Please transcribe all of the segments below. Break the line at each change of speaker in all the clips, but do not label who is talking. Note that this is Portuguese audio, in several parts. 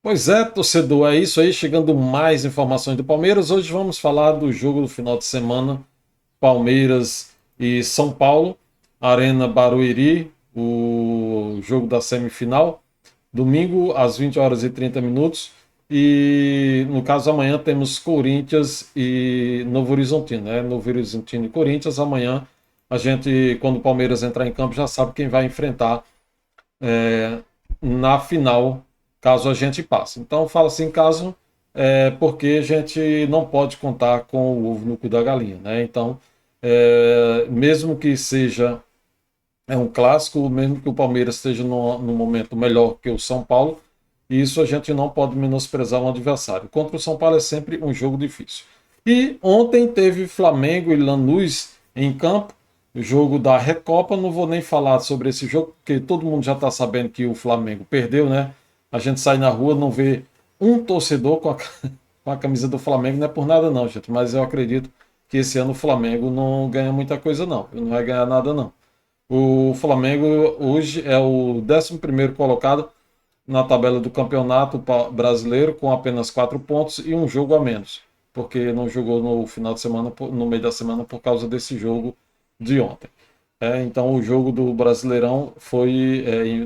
Pois é, torcedor, é isso aí. Chegando mais informações do Palmeiras. Hoje vamos falar do jogo do final de semana, Palmeiras e São Paulo, Arena Barueri, o jogo da semifinal. Domingo às 20 horas e 30 minutos. E no caso amanhã temos Corinthians e Novo Horizontino, né? Novo Horizontino e Corinthians. Amanhã a gente, quando o Palmeiras entrar em campo, já sabe quem vai enfrentar é, na final, caso a gente passe. Então, fala assim, caso, porque a gente não pode contar com o ovo no cu da galinha, né? Então, mesmo que seja um clássico, mesmo que o Palmeiras esteja num momento melhor que o São Paulo, isso a gente não pode menosprezar um adversário. Contra o São Paulo é sempre um jogo difícil. E ontem teve Flamengo e Lanús em campo, o jogo da Recopa. Não vou nem falar sobre esse jogo, porque todo mundo já está sabendo que o Flamengo perdeu, né? A gente sai na rua, não vê um torcedor com a, com a camisa do Flamengo, não é por nada não, gente, mas eu acredito que esse ano o Flamengo não ganha muita coisa não, não vai ganhar nada não. O Flamengo hoje é o 11º colocado na tabela do campeonato brasileiro com apenas 4 pontos e um jogo a menos, porque não jogou no final de semana, no meio da semana, por causa desse jogo de ontem. Então o jogo do Brasileirão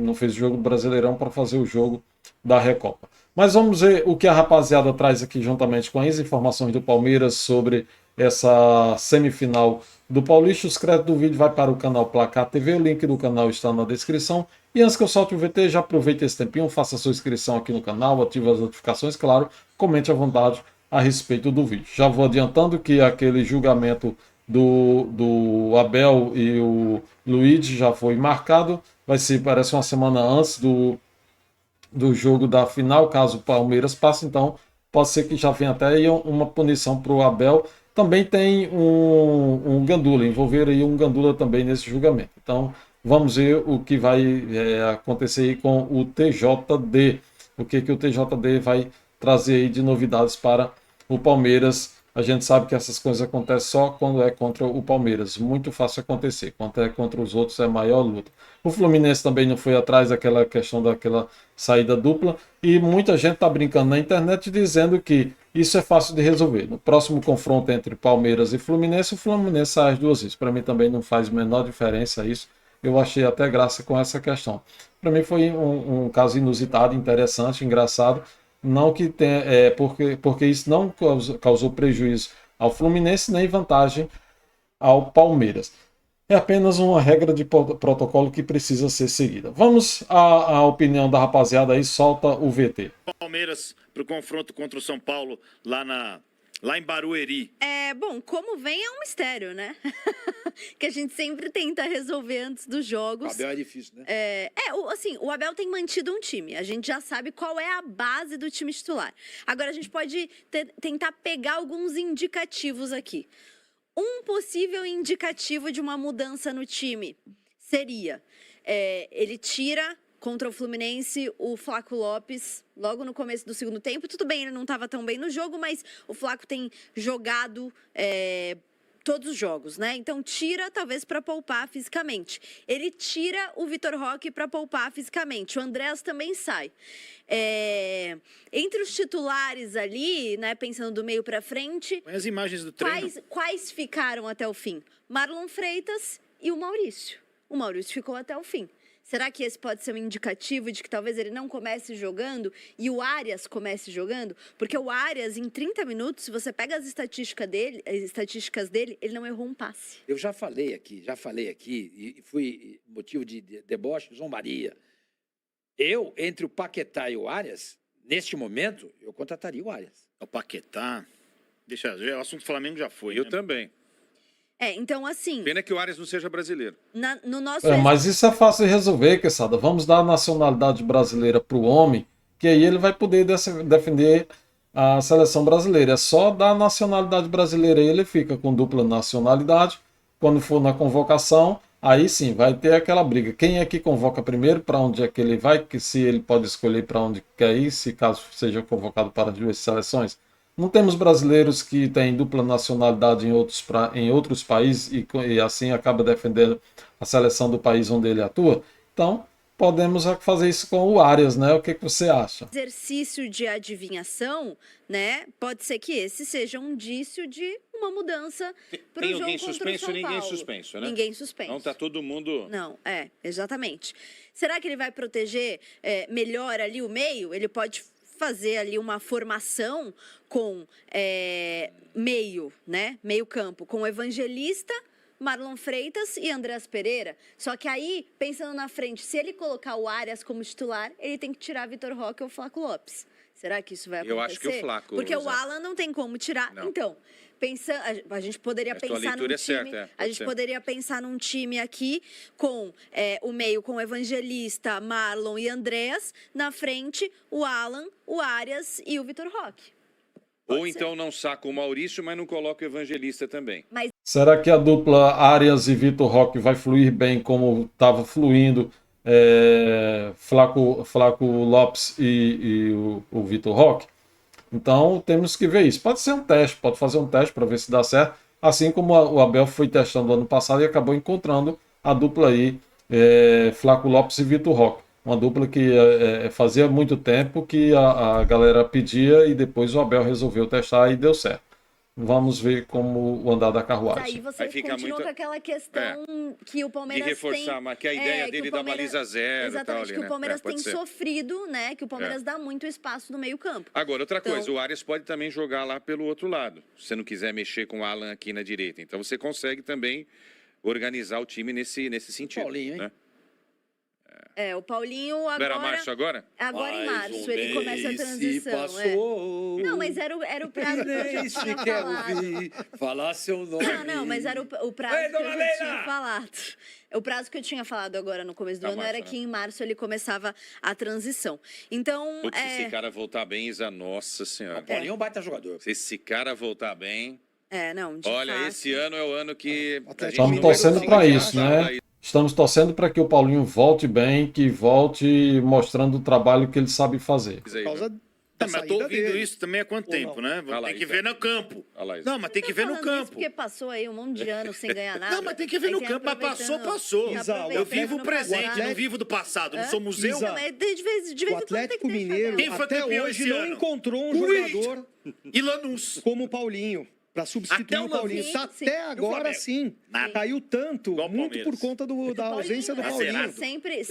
não fez o jogo do Brasileirão para fazer o jogo da Recopa. Mas vamos ver o que a rapaziada traz aqui juntamente com as informações do Palmeiras sobre essa semifinal do Paulista. Os créditos do vídeo vai para o canal Placar TV, o link do canal está na descrição. E antes que eu solte o VT, já aproveite esse tempinho, faça a sua inscrição aqui no canal, ative as notificações, claro, comente à vontade a respeito do vídeo. Já vou adiantando que aquele julgamento do Abel e o Luigi já foi marcado, vai ser, parece uma semana antes do jogo da final, caso o Palmeiras passe, então pode ser que já venha até aí uma punição para o Abel. Também tem um Gandula, envolver aí um Gandula também nesse julgamento. Então vamos ver o que vai acontecer aí com o TJD, o que o TJD vai trazer aí de novidades para o Palmeiras. A gente sabe que essas coisas acontecem só quando é contra o Palmeiras. Muito fácil acontecer. Quando é contra os outros é maior luta. O Fluminense também não foi atrás daquela questão daquela saída dupla. E muita gente está brincando na internet dizendo que isso é fácil de resolver. No próximo confronto entre Palmeiras e Fluminense, o Fluminense sai as duas vezes. Para mim também não faz a menor diferença isso. Eu achei até graça com essa questão. Para mim foi um caso inusitado, interessante, engraçado. Não que tenha, porque isso não causou prejuízo ao Fluminense nem vantagem ao Palmeiras. É apenas uma regra de protocolo que precisa ser seguida. Vamos à opinião da rapaziada aí, solta o VT.
Palmeiras para o confronto contra o São Paulo lá em Barueri.
Bom, como vem é um mistério, né? Que a gente sempre tenta resolver antes dos jogos.
O Abel é difícil, né?
O Abel tem mantido um time. A gente já sabe qual é a base do time titular. Agora a gente pode tentar pegar alguns indicativos aqui. Um possível indicativo de uma mudança no time seria ele tira contra o Fluminense o Flaco Lopes logo no começo do segundo tempo. Tudo bem, ele não estava tão bem no jogo, mas o Flaco tem jogado todos os jogos, né? Então tira talvez para poupar fisicamente. Ele tira o Vitor Roque para poupar fisicamente. O Andrés também sai. Entre os titulares ali, né, pensando do meio para frente,
Põe as imagens do treino.
Quais ficaram até o fim? Marlon Freitas e o Maurício. O Maurício ficou até o fim. Será que esse pode ser um indicativo de que talvez ele não comece jogando e o Arias comece jogando? Porque o Arias, em 30 minutos, se você pega as estatísticas dele, ele não errou um passe.
Eu já falei aqui, e fui motivo de deboche, zombaria. Entre o Paquetá e o Arias, neste momento, eu contrataria o Arias.
O Paquetá, o assunto do Flamengo já foi.
Eu
né?
também.
Então assim...
Pena que o Arias não seja brasileiro.
No nosso
Mas isso é fácil de resolver, Quesada. Vamos dar a nacionalidade brasileira para o homem, que aí ele vai poder defender a seleção brasileira. É só dar a nacionalidade brasileira e ele fica com dupla nacionalidade. Quando for na convocação, aí sim vai ter aquela briga. Quem é que convoca primeiro, para onde é que ele vai, que se ele pode escolher para onde quer ir, se caso seja convocado para as duas seleções. Não temos brasileiros que têm dupla nacionalidade em outros países e assim acaba defendendo a seleção do país onde ele atua. Então, podemos fazer isso com o Arias, né? O que você acha?
Exercício de adivinhação, né? Pode ser que esse seja um indício de uma mudança para o
Tem
jogo
alguém
contra o
suspenso?
São
Ninguém
Paulo.
suspenso, né?
Ninguém suspenso.
Então tá todo mundo...
Não, exatamente. Será que ele vai proteger melhor ali o meio? Ele pode fazer ali uma formação com meio, né? Meio campo, com o Evangelista, Marlon Freitas e Andreas Pereira. Só que aí, pensando na frente, se ele colocar o Arias como titular, ele tem que tirar Vitor Roque ou Flaco Lopes. Será que isso vai acontecer?
Eu acho que o Flaco,
Porque o
exato.
Alan não tem como tirar.
Não.
Então, a gente poderia
Mas tua
pensar num
leitura é
time.
certa,
A
pode
gente
ser.
poderia pensar num time aqui com o meio com o Evangelista, Marlon e Andreas. Na frente, o Alan, o Arias e o Vitor Roque.
Ou então não saca o Maurício, mas não coloca o Evangelista também.
Será que a dupla Arias e Vitor Roque vai fluir bem como estava fluindo Flaco Lopes e o Vitor Roque? Então temos que ver isso. Pode ser um teste, pode fazer um teste para ver se dá certo. Assim como o Abel foi testando ano passado e acabou encontrando a dupla aí, Flaco Lopes e Vitor Roque. Uma dupla que fazia muito tempo que a galera pedia e depois o Abel resolveu testar e deu certo. Vamos ver como o andar da
Aí
carruagem.
você
Aí fica
continua
muito-
com aquela questão que o
De
Palmeiras
reforçar,
tem...
mas que a ideia
que
dele
o
da
Palmeiras-
baliza zero e tal
Exatamente,
ali,
que
né?
o Palmeiras
Pode
tem
ser.
sofrido, né? Que o Palmeiras dá muito espaço no meio campo.
Agora, outra
Então-
coisa, o Arias pode também jogar lá pelo outro lado, se você não quiser mexer com o Alan aqui na direita. Então você consegue também organizar o time nesse sentido.
Paulinho, hein?
Né?
O Paulinho
Não era
agora...
Márcio agora?
Agora em
Mais
março
um
ele começa a
mês
transição.
se passou.
Não, mas era o prazo que eu já
Nem
tinha
sequer
falado.
ouvi falar seu nome.
Não, mas era o prazo
Ei,
que eu
dona
já
Leila!
tinha falado. O prazo que eu tinha falado agora no começo do
Tá
ano
março,
era
né?
que em março ele começava a transição. Então,
Putz, se esse cara voltar bem, Isa, nossa senhora.
O Paulinho é um baita jogador.
Se esse cara voltar bem...
não, de
Olha,
fato.
esse ano é o ano que...
O
a
Atlético
gente
Estamos
não
torcendo
vai
para
conseguir
isso,
passar
né? Estamos torcendo para que o Paulinho volte bem, que volte mostrando o trabalho que ele sabe fazer.
daí,
Por causa
viu?
da
Mas eu tô
saída
ouvindo
dele.
isso também há quanto
Ou
tempo,
não?
né?
Vai lá,
Tem que
Isa.
ver no campo.
Olha lá, Isa.
Não, mas tem que ver no
Falando isso
campo.
porque passou aí um monte de anos sem ganhar nada.
Não, mas tem que ver
Aí
no
tem
campo. Mas passou,
aproveitando-
passou.
tá
Isa,
Eu
aproveitando
vivo o
no
presente,
passado.
não vivo do passado. Não sou museu.
Isa,
Não, mas de vez
O
em quando tem
Atlético
que deixar
Mineiro,
Quem foi
até
campeão
hoje,
esse
não
ano?
encontrou um
Corinthians.
jogador
E Lanús.
como o Paulinho para substituir
Até o
o Paulinho.
Sim,
Tá
sim.
até
E o
agora
Flamengo?
sim.
Nada.
Caiu tanto,
Igual o
muito por
Palmeiras.
conta da ausência do
Tá
Paulinho.
zerado.
Sempre,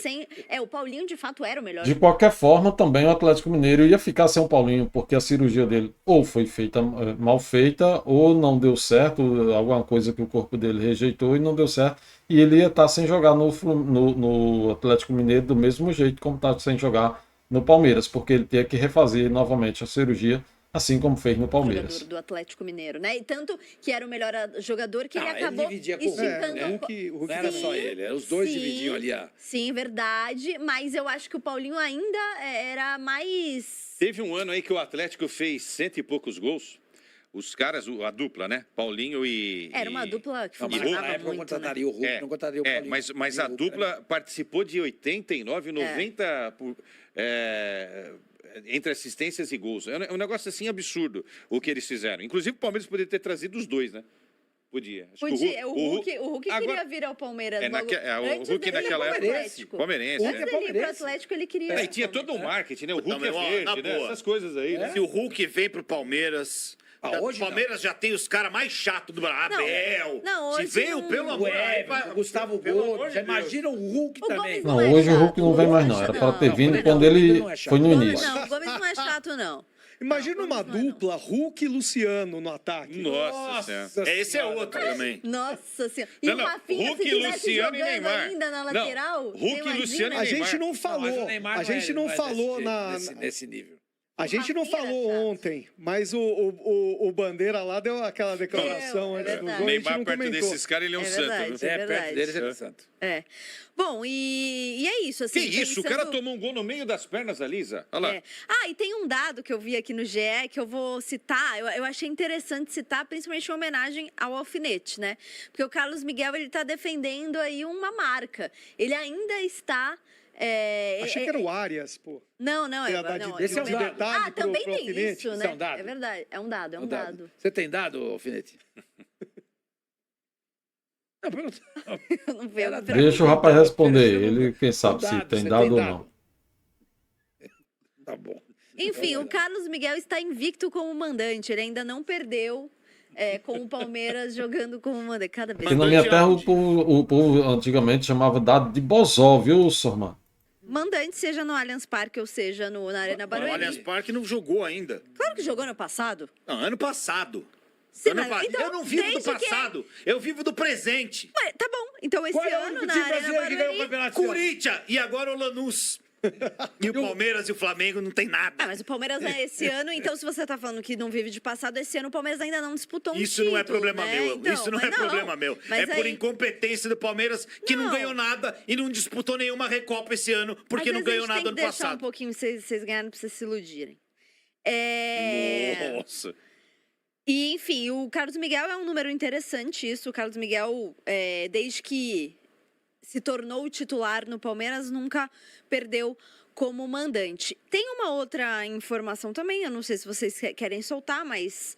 o Paulinho de fato era o melhor.
De qualquer forma, também o Atlético Mineiro ia ficar sem o Paulinho, porque a cirurgia dele ou foi feita mal feita, ou não deu certo, alguma coisa que o corpo dele rejeitou e não deu certo, e ele ia estar sem jogar no Atlético Mineiro do mesmo jeito como está sem jogar no Palmeiras, porque ele tinha que refazer novamente a cirurgia, assim como fez no Palmeiras.
Jogador do Atlético Mineiro, né? E tanto que era o melhor jogador que ele
Ele
acabou
dividia com o Hulk,
esticando
né?
a
O Hulk
Não era só ele, eram os dois
Sim.
dividiam ali a...
Sim, verdade. Mas eu acho que o Paulinho ainda era mais.
Teve um ano aí que o Atlético fez 100 e poucos gols. Os caras, a dupla, né? Paulinho e...
Era uma dupla que
Não, mas
funcionava
na época eu
muito, né?
contrataria o Hulk, não contrataria o Paulinho.
mas a dupla participou de 89, 90 entre assistências e gols. É um negócio assim absurdo o que eles fizeram. Inclusive o Palmeiras poderia ter trazido os dois, né? Podia. Acho que
Podia. O Hulk
Agora-
queria vir ao Palmeiras.
É,
logo
o
antes
Hulk
dele ir
naquela
pro
época...
Atlético.
Palmeirense,
Antes
né?
dele ir pro
palmeirense.
Atlético, ele queria.
E tinha todo o marketing, né? O Hulk
Não, mas, ó,
é
na
verde, né?
boa.
Essas coisas aí, né?
Se o Hulk vem pro Palmeiras...
Hoje
o Palmeiras já tem os caras mais chatos do Brasil.
Não,
Abel.
não,
Se
hoje
veio,
não-
pelo
O
amor
Everton, o Gustavo
pelo amor
Gomes,
de
já
Deus.
imagina o Hulk
O
também.
Gomes
Não,
é
hoje o
chato,
Hulk não vem mais não,
Gomes
era
não.
para ter vindo
Não,
quando
não,
ele
não é chato.
foi no
Gomes
início.
não, o Gomes não é chato, não.
Imagina uma
Não, não.
dupla Hulk e Luciano no ataque.
Nossa Senhora.
Esse é outro também.
Nossa senhora. E
Não,
o
não,
Rafinha,
Hulk,
se tivesse
Luciano e
jogando
Neymar.
ainda na
Não,
lateral,
Hulk,
você imagina?
Luciano e
A
Neymar.
gente não
Não, mas
falou,
o Neymar
a gente não
é
falou
nesse nível.
A gente não
Rafinha
falou
era chato.
ontem, mas o Bandeira lá deu aquela declaração
É
antes do
verdade.
jogo, a gente
Neymar
não
perto
comentou.
desses caras, ele é um
É
santo.
verdade.
Viu?
É
Perto
verdade.
deles ele é santo.
É. Bom, e é isso.
Que
Assim,
isso? O
pensando-
cara tomou um gol no meio das pernas da Lisa. Olha lá.
É. Ah, e tem um dado que eu vi aqui no GE que eu vou citar. Eu achei interessante citar, principalmente em homenagem ao Alfinete, né? Porque o Carlos Miguel, ele tá defendendo aí uma marca. Ele ainda está...
Achei que era o Arias, pô.
Não,
Você ia dar
não.
de-
esse é um dado.
detalhe pro
Também tem
Alfinete?
isso,
Isso
né?
é um dado.
É verdade. É um dado, é um dado.
Você tem dado, Alfinete? Não, pergunta.
Eu não vi, eu não
Deixa o rapaz responder. Ele, quem sabe, se tem
você
dado ou não.
Tá bom.
Enfim, o Carlos Miguel está invicto como mandante. Ele ainda não perdeu com o Palmeiras jogando como mandante. Cada vez
Aqui na minha
Mandante
terra,
aonde?
o povo antigamente chamava dado de bozó, viu, Sorman?
mandante, seja no Allianz Parque ou seja na Arena
O
Barueri.
Allianz Parque não jogou ainda.
Claro que jogou no passado.
Não, ano passado.
Sim,
Ano
mas-
pa-
então,
eu não vivo do
desde que-
passado, eu vivo do presente.
Ué, tá bom. Então esse
Qual é o
ano
único
na
time
Arena
brasileiro que ganhou o
Barueri...
campeonato? esse ano?
Corinthians e agora o Lanús. E o Palmeiras e o Flamengo não tem nada.
Ah, mas o Palmeiras é esse ano, então se você tá falando que não vive de passado, esse ano o Palmeiras ainda não disputou um
Isso não é
título,
problema
né?
meu.
Então,
Isso não
mas
é problema meu.
Mas
É por
aí-
incompetência do Palmeiras que não
Não.
ganhou nada e não disputou nenhuma Recopa esse ano porque
Às
não
vezes
ganhou
a gente
nada
tem
ano
que deixar um
passado.
pouquinho vocês ganharem pra vocês se iludirem.
Nossa.
E, enfim, o Carlos Miguel é um número interessante isso. O Carlos Miguel, desde que se tornou titular no Palmeiras, nunca perdeu como mandante. Tem uma outra informação também, eu não sei se vocês querem soltar, mas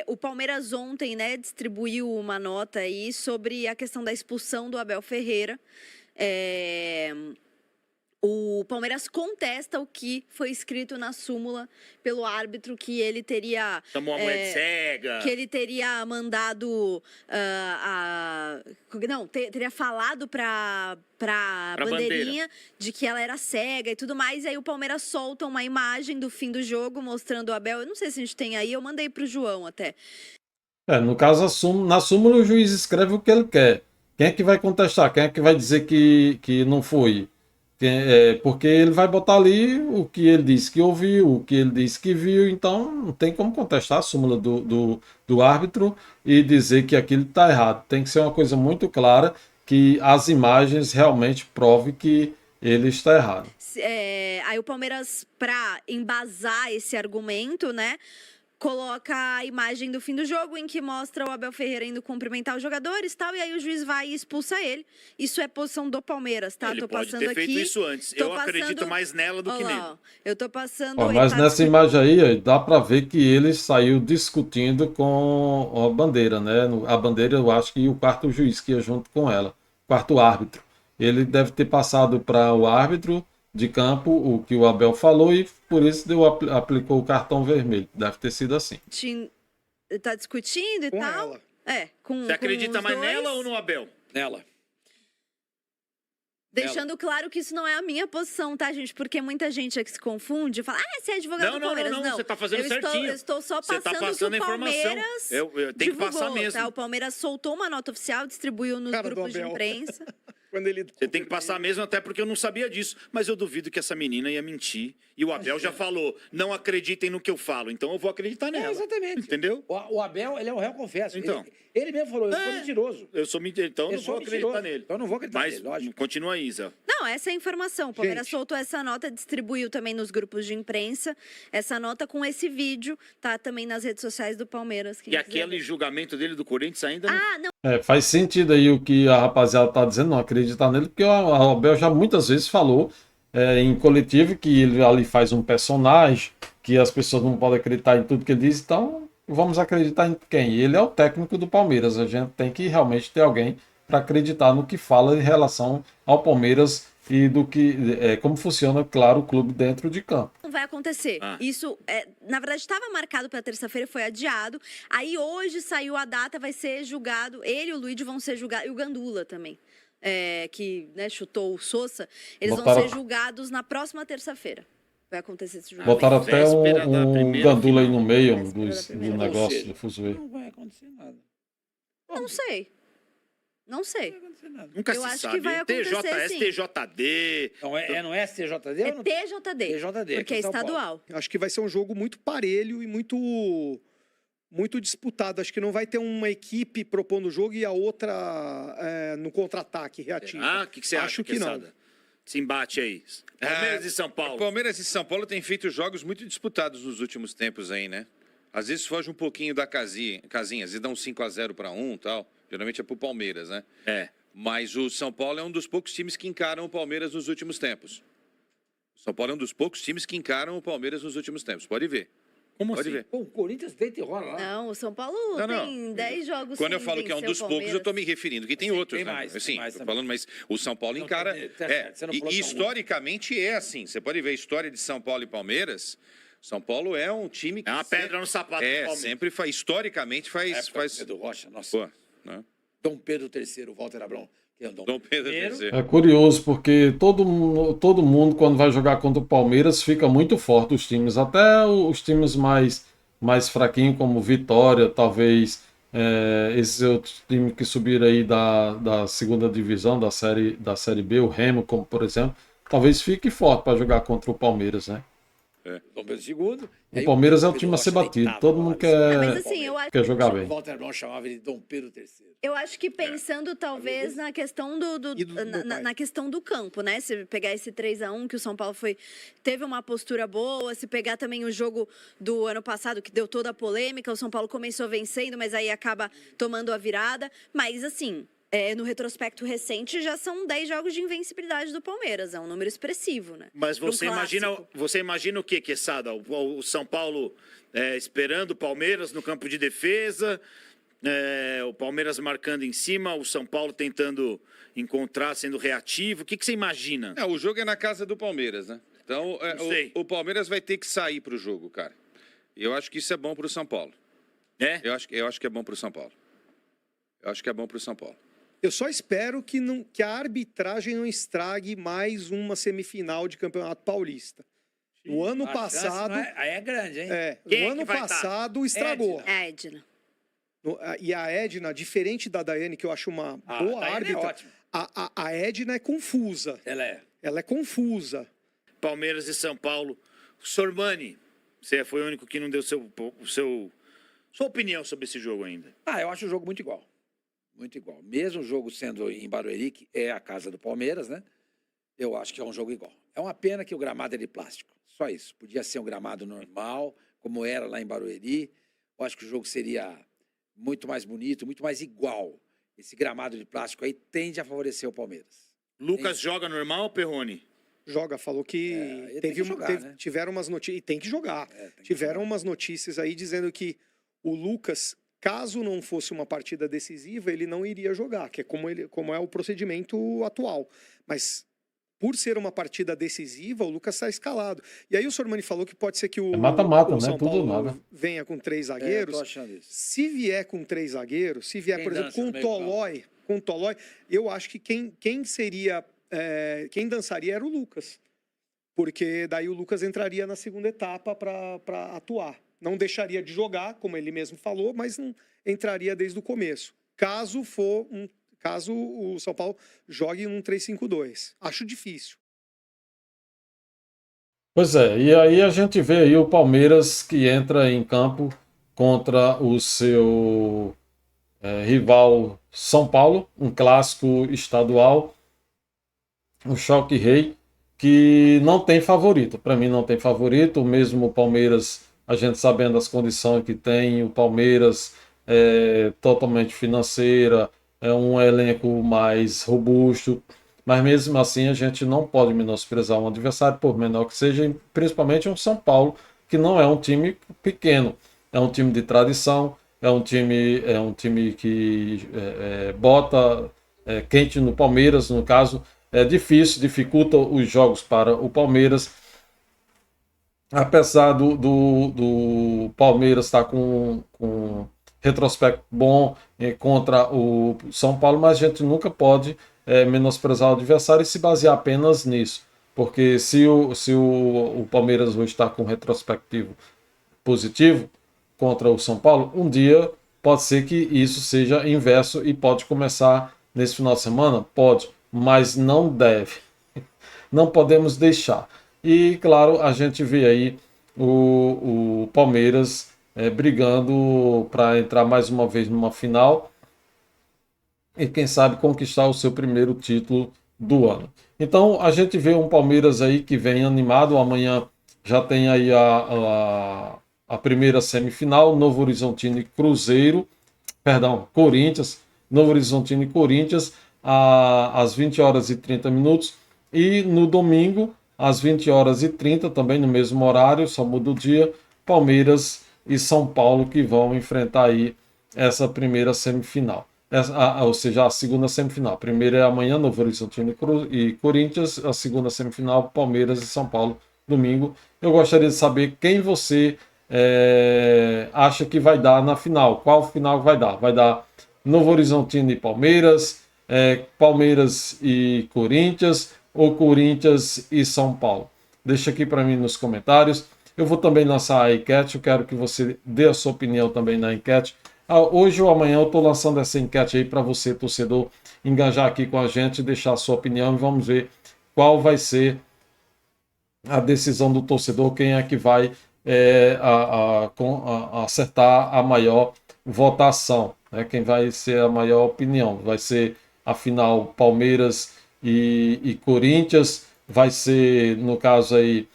o Palmeiras ontem, né, distribuiu uma nota aí sobre a questão da expulsão do Abel Ferreira. O Palmeiras contesta o que foi escrito na súmula pelo árbitro, que ele teria...
Chamou a mulher de cega.
que ele teria mandado teria falado pra bandeirinha de que ela era cega e tudo mais, e aí o Palmeiras solta uma imagem do fim do jogo mostrando o Abel, eu não sei se a gente tem aí, eu mandei pro João até.
No caso, na súmula o juiz escreve o que ele quer. Quem é que vai contestar? Quem é que vai dizer que não foi? Porque ele vai botar ali o que ele disse que ouviu, o que ele disse que viu, então não tem como contestar a súmula do árbitro e dizer que aquilo está errado. Tem que ser uma coisa muito clara, que as imagens realmente provem que ele está errado.
Aí o Palmeiras, para embasar esse argumento, né, coloca a imagem do fim do jogo em que mostra o Abel Ferreira indo cumprimentar os jogadores e tal, e aí o juiz vai e expulsa ele. Isso é posição do Palmeiras, tá?
Ele
Tô
pode
passando
ter feito
aqui.
isso antes.
Tô
Eu acredito
passando-
mais nela do que
Olha lá,
nele.
ó. Eu tô passando...
Mas
tá
nessa imagem aí, dá para ver que ele saiu discutindo com a bandeira, né? A bandeira, eu acho que o quarto juiz que ia junto com ela, quarto árbitro. Ele deve ter passado para o árbitro de campo o que o Abel falou e por isso aplicou o cartão vermelho. Deve ter sido assim.
Tá discutindo e
Com
tal.
ela.
Com
Você acredita
os
mais
dois,
nela ou no Abel?
Nela.
Deixando claro que isso não é a minha posição, tá, gente? Porque muita gente é que se confunde e fala, você é advogado do Palmeiras.
Não, você tá fazendo certinho.
Eu estou só
Você
passando
tá passando
o que
a
o
informação.
Palmeiras
Eu tenho que passar
divulgou,
mesmo.
tá? O Palmeiras soltou uma nota oficial, distribuiu nos
Cara do
grupos de
Abel.
imprensa.
Quando ele...
Você tem que passar mesmo, até porque eu não sabia disso. Mas eu duvido que essa menina ia mentir. E o Abel já falou, não acreditem no que eu falo. Então eu vou acreditar nela.
Exatamente.
Entendeu?
O Abel, ele é um réu, confesso.
Então.
Ele mesmo falou, eu sou
É.
mentiroso.
Eu sou mentiroso, então eu
Eu
não
sou
vou acreditar
mentiroso.
nele.
Então eu não vou acreditar
Mas
nele, lógico.
continua aí, Zé.
Não, essa é a informação. O Palmeiras
Gente.
soltou essa nota, distribuiu também nos grupos de imprensa. Essa nota com esse vídeo, tá também nas redes sociais do Palmeiras. quem
E
quiser
aquele
ver.
julgamento dele do Corinthians ainda não...
Ah, não.
Faz sentido aí o que a rapaziada tá dizendo, não acreditar nele, porque o Abel já muitas vezes falou em coletivo que ele ali faz um personagem, que as pessoas não podem acreditar em tudo que ele diz, então vamos acreditar em quem? Ele é o técnico do Palmeiras, a gente tem que realmente ter alguém para acreditar no que fala em relação ao Palmeiras e do que como funciona, claro, o clube dentro de campo.
Não vai acontecer.
Ah.
Isso, na verdade, estava marcado para terça-feira, foi adiado. Aí hoje saiu a data, vai ser julgado. Ele e o Luigi vão ser julgados, e o Gandula também, que chutou o Sousa. Eles vão
Botaram-
ser julgados na próxima terça-feira. Vai acontecer esse julgamento.
Botaram até
véspera da
um
primeira
gandula aí
final.
no meio
Véspera da
do
primeira.
negócio,
Ou seja,
do fuzuê.
Não vai acontecer nada.
Não sei. Não sei.
Não vai acontecer nada.
Nunca
Eu
se
acho
sabe.
que vai acontecer, sim.
STJD...
Não é no STJD
É
ou no
TJD.
TJD,
Porque é
aqui em São Paulo.
estadual.
Acho que vai ser um jogo muito parelho e muito disputado. Acho que não vai ter uma equipe propondo o jogo e a outra no contra-ataque reativo.
Ah, o que você acha,
Acho que não.
Quesada? Esse embate aí. Palmeiras e São Paulo.
Palmeiras e São Paulo têm feito jogos muito disputados nos últimos tempos aí, né? Às vezes foge um pouquinho da casinha, às vezes dá um 5-0 para um e tal. Geralmente é pro Palmeiras, né?
É.
Mas o São Paulo é um dos poucos times que encaram o Palmeiras nos últimos tempos. O São Paulo é um dos poucos times que encaram o Palmeiras nos últimos tempos, pode ver.
Como
Pode
assim?
ver.
Pô, o Corinthians deita e rola lá.
Não, o São Paulo
Não, não.
tem 10 jogos
Quando eu
sem
falo que é um
vencer
dos
o
poucos, eu tô me
Palmeiras.
referindo que tem
Sim,
outros,
tem
né?
mais, tem
Assim,
mais
tô
também.
falando, mas o São Paulo
Não,
encara...
tá certo, você não falou
e
que é um.
historicamente é assim. Você pode ver a história de São Paulo e Palmeiras. São Paulo é um time que...
É uma pedra no sapato do Palmeiras.
sempre faz... Historicamente faz...
Pedro Rocha, nossa.
Pô, né?
Dom Pedro III, Walter Abrão. Que é o
Dom Pedro III.
É curioso, porque todo mundo, quando vai jogar contra o Palmeiras, fica muito forte os times. Até os times mais fraquinhos, como Vitória, talvez esses outros times que subiram aí da segunda divisão, da série B, o Remo, como por exemplo, talvez fique forte para jogar contra o Palmeiras, né?
Dom Pedro II.
O Palmeiras é o time a ser batido. Todo mundo
Mas assim, eu acho
quer jogar bem.
Walter Abrão chamava ele de Dom Pedro III.
Eu acho que pensando talvez na questão
E do meu pai.
na questão do campo, né? Se pegar esse 3-1 que o São Paulo teve uma postura boa, se pegar também o jogo do ano passado que deu toda a polêmica, o São Paulo começou vencendo, mas aí acaba tomando a virada, mas assim, no retrospecto recente já são 10 jogos de invencibilidade do Palmeiras, é um número expressivo, né?
Mas
Pra um
você
clássico.
imagina o quê, Quesada? O São Paulo esperando o Palmeiras no campo de defesa, o Palmeiras marcando em cima, o São Paulo tentando encontrar, sendo reativo. O que você imagina?
O jogo é na casa do Palmeiras, né? Então,
Não sei.
o Palmeiras vai ter que sair pro jogo, cara. E eu acho que isso é bom pro São Paulo.
É?
Eu acho que é bom pro São Paulo. Eu acho que é bom pro São Paulo.
Eu só espero que a arbitragem não estrague mais uma semifinal de Campeonato Paulista. No ano passado...
Aí é grande, hein?
Quem
no
é
ano
que vai
passado estragou.
Edna.
É, Edna.
E a Edna, diferente da Daiane, que eu acho uma boa
Daiane é
árbitra,
ótima.
a Edna é confusa.
Ela é
confusa.
Palmeiras e São Paulo. Sormani, você foi o único que não deu sua opinião sobre esse jogo ainda.
Eu acho o jogo muito igual. Muito igual. Mesmo o jogo sendo em Barueri, que é a casa do Palmeiras, né? Eu acho que é um jogo igual. É uma pena que o gramado é de plástico. Só isso. Podia ser um gramado normal, como era lá em Barueri. Eu acho que o jogo seria muito mais bonito, muito mais igual. Esse gramado de plástico aí tende a favorecer o Palmeiras.
Lucas joga normal, Perrone?
Joga, falou que
ele tem que jogar, né?
tiveram umas notícias, e tem que jogar.
Tem que
Tiveram
jogar.
umas notícias aí dizendo que o Lucas, caso não fosse uma partida decisiva, ele não iria jogar, que é como é o procedimento atual. Mas por ser uma partida decisiva, o Lucas está escalado. E aí o Sormani falou que pode ser que o
mata-mata,
o
né?
São
Tudo ou
Paulo
nada.
venha com 3
Eu
zagueiros.
tô achando isso.
Se vier com 3 zagueiros, se vier,
Quem
por exemplo,
dança no
com
meio-campo?
Tolói, eu acho que quem seria, quem dançaria era o Lucas. Porque daí o Lucas entraria na segunda etapa para atuar. Não deixaria de jogar, como ele mesmo falou, mas não entraria desde o começo. Caso o São Paulo jogue num 3-5-2. Acho difícil.
Pois é, e aí a gente vê aí o Palmeiras que entra em campo contra o seu rival São Paulo, um clássico estadual, um choque rei, que não tem favorito. Para mim não tem favorito, mesmo o Palmeiras, a gente sabendo as condições que tem, o Palmeiras é totalmente financeira, é um elenco mais robusto, mas mesmo assim a gente não pode menosprezar um adversário, por menor que seja, principalmente um São Paulo, que não é um time pequeno, é um time de tradição, é um time que bota quente no Palmeiras, no caso, é difícil, dificulta os jogos para o Palmeiras. Apesar do Palmeiras estar com retrospecto bom contra o São Paulo, mas a gente nunca pode menosprezar o adversário e se basear apenas nisso. Porque se o Palmeiras hoje está com retrospectivo positivo contra o São Paulo, um dia pode ser que isso seja inverso e pode começar nesse final de semana? Pode, mas não deve. Não podemos deixar. E, claro, a gente vê aí o Palmeiras brigando para entrar mais uma vez numa final e, quem sabe, conquistar o seu primeiro título do ano. Então, a gente vê um Palmeiras aí que vem animado. Amanhã já tem aí a primeira semifinal, Novo Horizontino e Corinthians, Novo Horizontino e Corinthians, às 20h30. E no domingo, às 20h30, também no mesmo horário, só muda o dia, Palmeiras e São Paulo, que vão enfrentar aí essa primeira semifinal. Ou seja, a segunda semifinal. A primeira é amanhã, Novo Horizontino e Corinthians. A segunda semifinal, Palmeiras e São Paulo, domingo. Eu gostaria de saber quem você acha que vai dar na final. Qual final vai dar? Vai dar Novo Horizontino e Palmeiras, Palmeiras e Corinthians ou Corinthians e São Paulo? Deixa aqui para mim nos comentários. Eu vou também lançar a enquete. Eu quero que você dê a sua opinião também na enquete. Hoje ou amanhã eu estou lançando essa enquete aí para você, torcedor, engajar aqui com a gente, deixar a sua opinião e vamos ver qual vai ser a decisão do torcedor, quem é que vai acertar a maior votação, né? Quem vai ser a maior opinião. Vai ser a final Palmeiras e Corinthians, vai ser, no caso aí,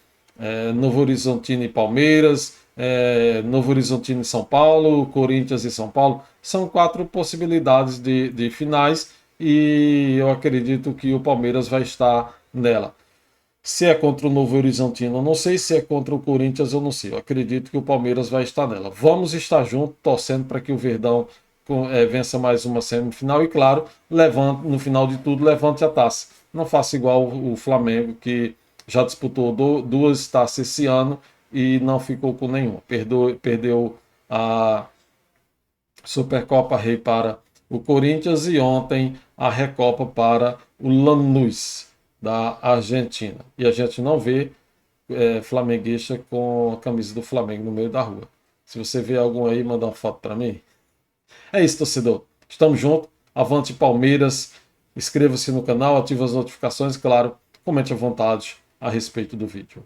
Novo Horizontino e Palmeiras, Novo Horizontino e São Paulo, Corinthians e São Paulo. São 4 possibilidades de finais e eu acredito que o Palmeiras vai estar nela. Se é contra o Novo Horizontino, eu não sei. Se é contra o Corinthians, eu não sei. Eu acredito que o Palmeiras vai estar nela. Vamos estar juntos, torcendo para que o Verdão vença mais uma semifinal e, claro, no final de tudo, levante a taça. Não faça igual o Flamengo, que já disputou 2 taças esse ano e não ficou com nenhuma. Perdeu a Supercopa Rei para o Corinthians e ontem a Recopa para o Lanús, da Argentina. E a gente não vê flamenguista com a camisa do Flamengo no meio da rua. Se você vê algum aí, manda uma foto para mim. É isso, torcedor. Estamos juntos. Avante Palmeiras. Inscreva-se no canal, ative as notificações. Claro, comente à vontade a respeito do vídeo.